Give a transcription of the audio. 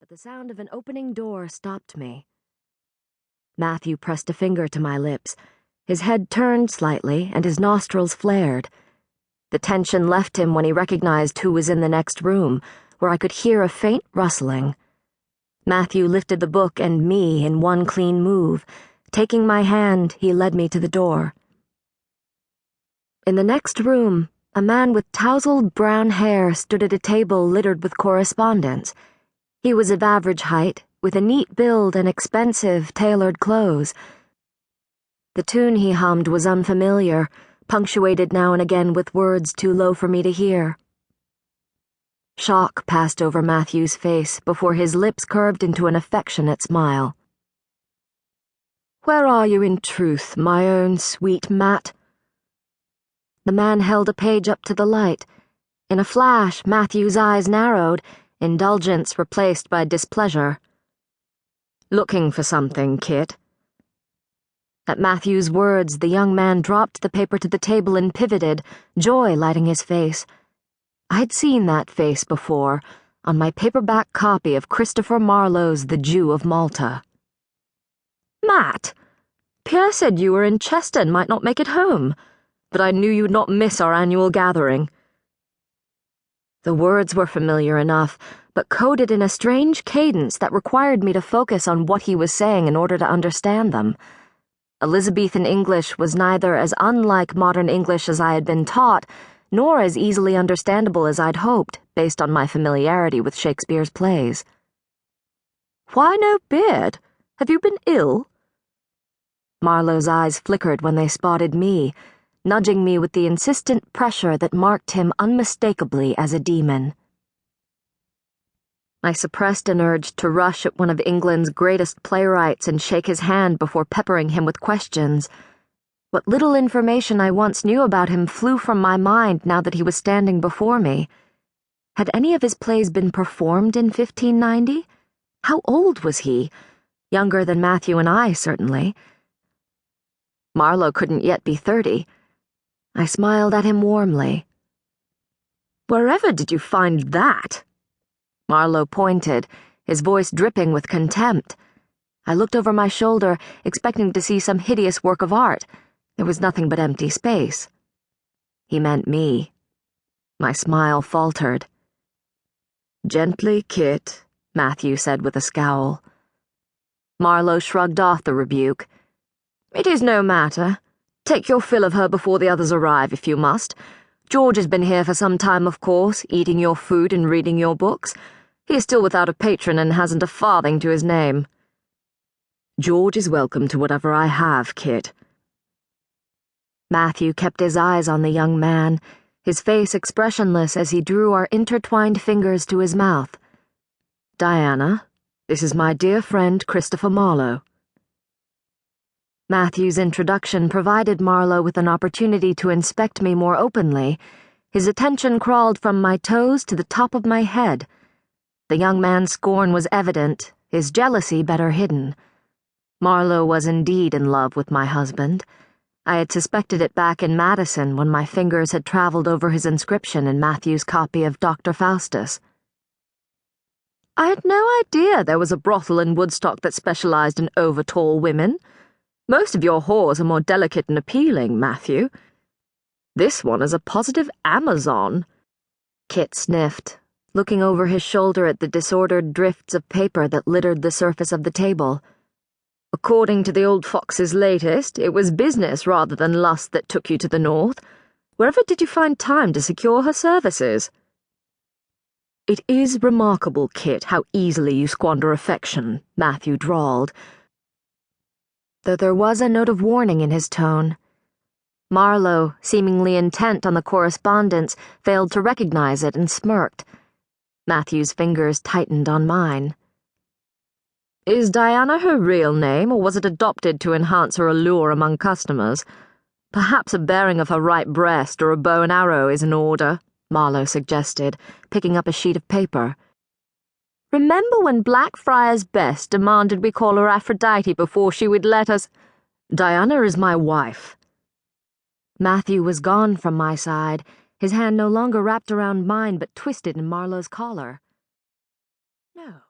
but the sound of an opening door stopped me. Matthew pressed a finger to my lips. His head turned slightly, and his nostrils flared. The tension left him when he recognized who was in the next room, where I could hear a faint rustling. Matthew lifted the book and me in one clean move. Taking my hand, he led me to the door. In the next room, a man with tousled brown hair stood at a table littered with correspondence. He was of average height, with a neat build and expensive, tailored clothes. The tune he hummed was unfamiliar, punctuated now and again with words too low for me to hear. Shock passed over Matthew's face before his lips curved into an affectionate smile. "Where are you in truth, my own sweet Matt?" The man held a page up to the light. In a flash, Matthew's eyes narrowed, indulgence replaced by displeasure. "Looking for something, Kit?" At Matthew's words, the young man dropped the paper to the table and pivoted, joy lighting his face. I'd seen that face before, on my paperback copy of Christopher Marlowe's The Jew of Malta. "Matt, Pierre said you were in Chester and might not make it home, but I knew you'd not miss our annual gathering." The words were familiar enough, but coded in a strange cadence that required me to focus on what he was saying in order to understand them. Elizabethan English was neither as unlike modern English as I had been taught, nor as easily understandable as I'd hoped, based on my familiarity with Shakespeare's plays. "Why no beard? Have you been ill?" Marlowe's eyes flickered when they spotted me, nudging me with the insistent pressure that marked him unmistakably as a demon. I suppressed an urge to rush at one of England's greatest playwrights and shake his hand before peppering him with questions. What little information I once knew about him flew from my mind now that he was standing before me. Had any of his plays been performed in 1590? How old was he? Younger than Matthew and I, certainly. Marlowe couldn't yet be 30. I smiled at him warmly. "Wherever did you find that?" Marlowe pointed, his voice dripping with contempt. I looked over my shoulder, expecting to see some hideous work of art. There was nothing but empty space. He meant me. My smile faltered. "Gently, Kit," Matthew said with a scowl. Marlowe shrugged off the rebuke. "It is no matter. Take your fill of her before the others arrive, if you must. George has been here for some time, of course, eating your food and reading your books. He is still without a patron and hasn't a farthing to his name." "George is welcome to whatever I have, Kit." Matthew kept his eyes on the young man, his face expressionless as he drew our intertwined fingers to his mouth. "Diana, this is my dear friend Christopher Marlowe." Matthew's introduction provided Marlowe with an opportunity to inspect me more openly. His attention crawled from my toes to the top of my head. The young man's scorn was evident, his jealousy better hidden. Marlowe was indeed in love with my husband. I had suspected it back in Madison when my fingers had traveled over his inscription in Matthew's copy of Dr. Faustus. "I had no idea there was a brothel in Woodstock that specialized in over-tall women. Most of your whores are more delicate and appealing, Matthew. This one is a positive Amazon." Kit sniffed, looking over his shoulder at the disordered drifts of paper that littered the surface of the table. "According to the old fox's latest, it was business rather than lust that took you to the north. Wherever did you find time to secure her services?" "It is remarkable, Kit, how easily you squander affection," Matthew drawled, though there was a note of warning in his tone. Marlowe, seemingly intent on the correspondence, failed to recognize it and smirked. Matthew's fingers tightened on mine. "Is Diana her real name, or was it adopted to enhance her allure among customers? Perhaps a bearing of her right breast or a bow and arrow is in order," Marlowe suggested, picking up a sheet of paper. "Remember when Blackfriars Bess demanded we call her Aphrodite before she would let us—" "Diana is my wife." Matthew was gone from my side, his hand no longer wrapped around mine but twisted in Marlowe's collar. No.